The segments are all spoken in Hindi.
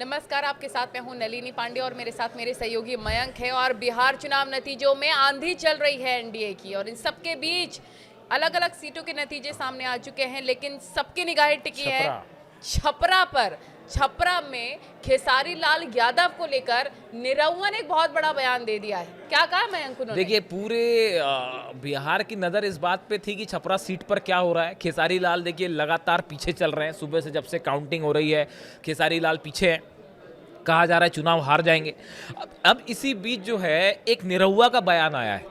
नमस्कार, आपके साथ मैं हूं नलिनी पांडे और मेरे साथ मेरे सहयोगी मयंक है। और बिहार चुनाव नतीजों में आंधी चल रही है एनडीए की, और इन सबके बीच अलग अलग सीटों के नतीजे सामने आ चुके हैं, लेकिन सबकी निगाहें टिकी है छपरा पर। छपरा में खेसारी लाल यादव को लेकर निरहुआ ने एक बहुत बड़ा बयान दे दिया है। क्या कहा मयंक उन्होंने? देखिए पूरे बिहार की नज़र इस बात पे थी कि छपरा सीट पर क्या हो रहा है। खेसारी लाल देखिए लगातार पीछे चल रहे हैं, सुबह से जब से काउंटिंग हो रही है खेसारी लाल पीछे हैं, कहा जा रहा है चुनाव हार जाएंगे। अब इसी बीच जो है एक निरहुआ का बयान आया है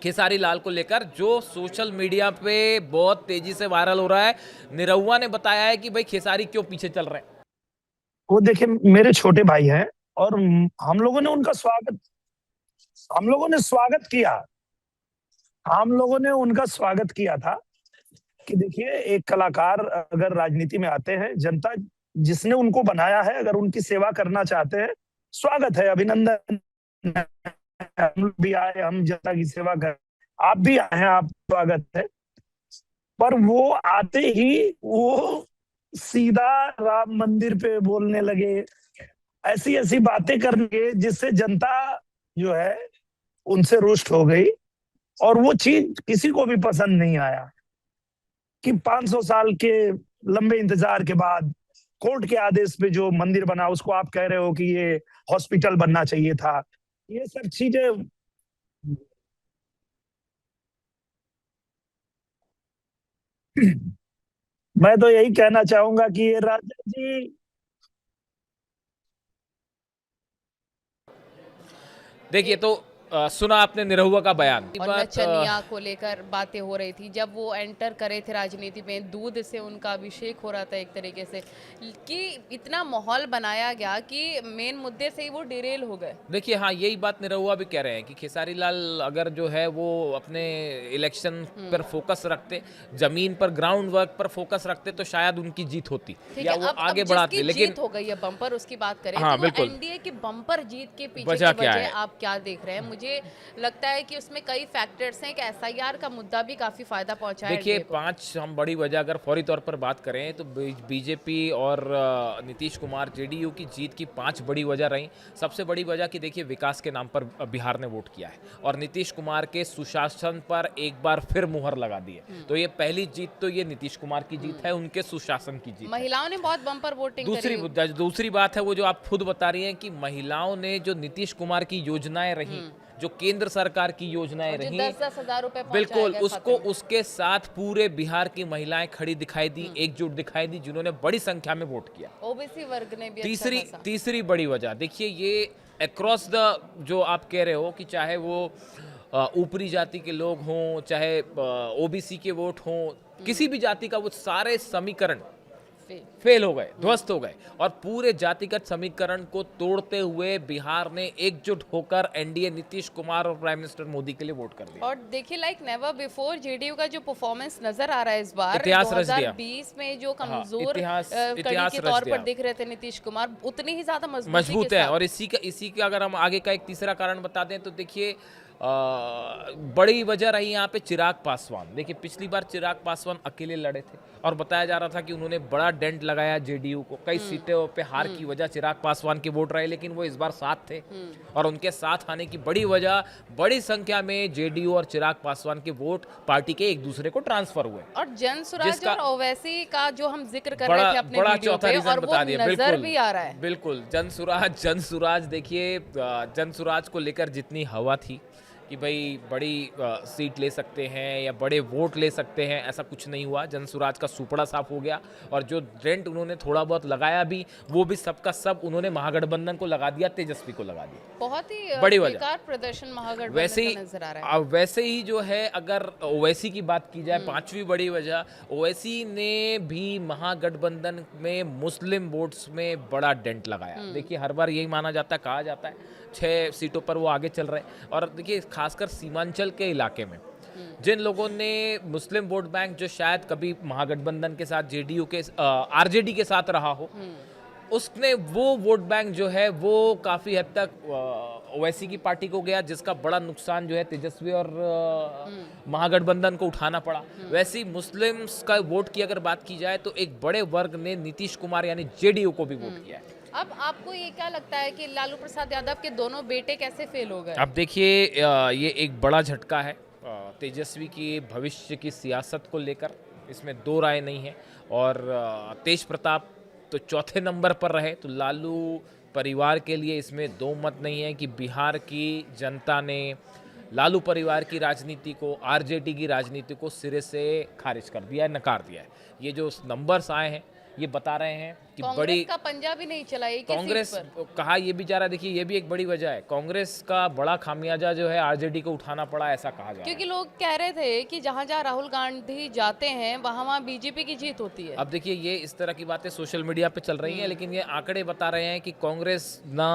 खेसारी लाल को लेकर, जो सोशल मीडिया पे बहुत तेजी से वायरल हो रहा है। निरहुआ ने बताया है कि भाई खेसारी क्यों पीछे चल रहे हैं। वो देखिए मेरे छोटे भाई हैं और हम लोगों ने उनका स्वागत हम लोगों ने स्वागत किया हम लोगों ने उनका स्वागत किया था कि देखिए एक कलाकार अगर राजनीति में आते हैं, जनता जिसने उनको बनाया है अगर उनकी सेवा करना चाहते हैं, स्वागत है, अभिनंदन है। हम लोग भी आए, हम जनता की सेवा कर, आप भी आए हैं, आप स्वागत है। पर वो आते ही वो सीधा राम मंदिर पे बोलने लगे, ऐसी ऐसी बातें करने लगे जिससे जनता जो है उनसे रुष्ट हो गई। और वो चीज किसी को भी पसंद नहीं आया कि 500 साल के लंबे इंतजार के बाद कोर्ट के आदेश पे जो मंदिर बना उसको आप कह रहे हो कि ये हॉस्पिटल बनना चाहिए था। ये सब चीजें मैं तो यही कहना चाहूंगा कि ये राजा जी। देखिए तो सुना आपने निरहुआ का बयान। और नचनिया को लेकर बातें हो रही थी जब वो एंटर करे थे राजनीति में, दूध से उनका अभिषेक हो रहा था एक तरीके से, कि इतना माहौल बनाया गया कि मेन मुद्दे से ही वो डिरेल हो गए। देखिए हाँ, यही बात निरहुआ भी कह रहे हैं कि खेसारी लाल अगर जो है वो अपने इलेक्शन पर फोकस रखते, जमीन पर ग्राउंड वर्क पर फोकस रखते, तो शायद उनकी जीत होती या वो आगे बढ़ाते। लेकिन जीत हो गई है बम्पर, उसकी बात करें हाँ, तो बिल्कुल। एनडीए की बम्पर जीत के पीछे वजह की क्या वजह है? आप क्या देख रहे हैं? मुझे लगता है कि उसमें कई फैक्टर्स हैं कि एसआईआर का मुद्दा भी काफी फायदा पहुंचा है देखिए एनडीए को। 5 हम बड़ी वजह अगर फौरी तौर पर बात करें तो बीजेपी और नीतीश कुमार जेडीयू की जीत की 5 बड़ी वजह रही। सबसे बड़ी वजह कि देखिए विकास के नाम पर बिहार ने वोट किया है और नीतीश कुमार के सुशासन पर एक बार फिर मुहर लगा दी है। तो ये पहली जीत तो ये नीतीश कुमार की जीत है, उनके सुशासन की जीत है। महिलाओं ने बहुत बम्पर वोटिंग करी। दूसरी बात है वो जो आप खुद बता रही हैं कि महिलाओं ने जो नीतीश कुमार की योजनाएं रही, जो केंद्र सरकार की योजनाएं रही, 10,000 रुपए बिल्कुल उसको उसके साथ पूरे बिहार की महिलाएं खड़ी दिखाई दी, एकजुट दिखाई दी, जिन्होंने बड़ी संख्या में वोट किया। ओबीसी वर्ग ने भी तीसरी बड़ी वजह देखिए ये अक्रॉस द जो आप कह रहे हो कि चाहे वो ऊपरी जाति के लोग हों, चाहे ओबीसी के वोट हों, किसी भी जाति का वो सारे समीकरण फेल हो गए, ध्वस्त हो गए और पूरे जातिगत समीकरण को तोड़ते हुए बिहार ने एकजुट होकर एनडीए नीतीश कुमार और प्राइम मिनिस्टर मोदी के लिए वोट कर दिया। और देखिए लाइक नेवर बिफोर जेडीयू का जो परफॉर्मेंस नजर आ रहा है इस बार, इतिहास रच दिया। 2020 में जो कमजोर इतिहास कड़ी के रच तौर दिया। पर दिख रहे थे नीतीश कुमार, उतनी ही ज्यादा मजबूत है। और इसी का अगर हम आगे का एक तीसरा कारण बता दें तो देखिए बड़ी वजह रही यहाँ पे चिराग पासवान। देखिए पिछली बार चिराग पासवान अकेले लड़े थे और बताया जा रहा था कि उन्होंने बड़ा डेंट लगाया जेडीयू को, कई सीटों पे हार की वजह चिराग पासवान के वोट रहे, लेकिन वो इस बार साथ थे और उनके साथ आने की बड़ी वजह बड़ी संख्या में जेडीयू और चिराग पासवान के वोट पार्टी के एक दूसरे को ट्रांसफर हुए। और जन सुराज और ओवैसी का जो हम जिक्र कर रहे थे अपने वीडियो पे, और वो नजर भी आ रहा है। बिल्कुल जन सुराज देखिए जन सुराज को लेकर जितनी हवा थी कि भाई बड़ी सीट ले सकते हैं या बड़े वोट ले सकते हैं, ऐसा कुछ नहीं हुआ। जनसुराज का सुपड़ा साफ हो गया और जो डेंट उन्होंने थोड़ा बहुत लगाया भी, वो भी सबका सब उन्होंने महागठबंधन को लगा दिया, तेजस्वी को लगा दिया। बहुत ही बड़ी बेकार प्रदर्शन महागठबंधन का नजर आ रहा है। वैसे ही जो है अगर ओवैसी की बात की जाए, 5वीं बड़ी वजह, ओवैसी ने भी महागठबंधन में मुस्लिम वोट्स में बड़ा डेंट लगाया। देखिए हर बार यही माना जाता है, कहा जाता है 6 सीटों पर वो आगे चल रहे हैं और देखिए खासकर सीमांचल के इलाके में जिन लोगों ने मुस्लिम वोट बैंक जो शायद कभी महागठबंधन के साथ जेडीयू के आरजेडी के साथ रहा हो, उसने वो वोट बैंक जो है वो काफ़ी हद तक ओवैसी की पार्टी को गया, जिसका बड़ा नुकसान जो है तेजस्वी और महागठबंधन को उठाना पड़ा। वैसे ही मुस्लिम्स का वोट की अगर बात की जाए तो एक बड़े वर्ग ने नीतीश कुमार यानी जेडीयू को भी वोट किया है। अब आपको ये क्या लगता है कि लालू प्रसाद यादव के दोनों बेटे कैसे फेल हो गए? अब देखिए ये एक बड़ा झटका है तेजस्वी की भविष्य की सियासत को लेकर, इसमें दो राय नहीं है। और तेज प्रताप तो चौथे नंबर पर रहे, तो लालू परिवार के लिए इसमें दो मत नहीं है कि बिहार की जनता ने लालू परिवार की राजनीति को, आरजेडी की राजनीति को सिरे से खारिज कर दिया है, नकार दिया है। ये जो नंबर्स आए हैं ये बता रहे हैं कि कांग्रेस बड़ी का पंजा भी नहीं चला एक ही कांग्रेस सीट पर। कहा ये भी जा रहा है, देखिए ये भी एक बड़ी वजह है, कांग्रेस का बड़ा खामियाजा जो है आरजेडी को उठाना पड़ा, ऐसा कहा जा रहा क्योंकि है। लोग कह रहे थे कि जहां जहां राहुल गांधी जाते हैं वहां बीजेपी की जीत होती है। अब देखिए ये इस तरह की बातें सोशल मीडिया पे चल रही हैं, लेकिन ये आंकड़े बता रहे हैं कि कांग्रेस ना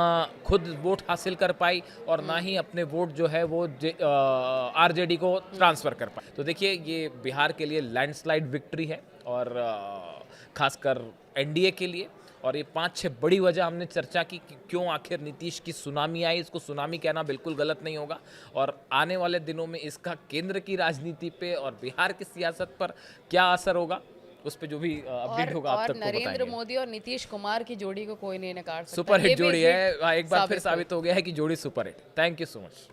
खुद वोट हासिल कर पाई और ना ही अपने वोट जो है वो आरजेडी को ट्रांसफर कर पाई। तो देखिए ये बिहार के लिए लैंडस्लाइड विक्ट्री है, और खासकर एनडीए के लिए। और ये 5-6 बड़ी वजह हमने चर्चा की कि क्यों आखिर नीतीश की सुनामी आई। इसको सुनामी कहना बिल्कुल गलत नहीं होगा, और आने वाले दिनों में इसका केंद्र की राजनीति पे और बिहार की सियासत पर क्या असर होगा, उस पे जो भी अपडेट होगा आप और तक को नरेंद्र बताएंगे। मोदी और नीतीश कुमार की जोड़ी को कोई नहीं नकार सकता। सुपर ये हिट भी जोड़ी हिट है, एक बार फिर साबित हुई। साबित हो गया है कि जोड़ी super hit. Thank you so much.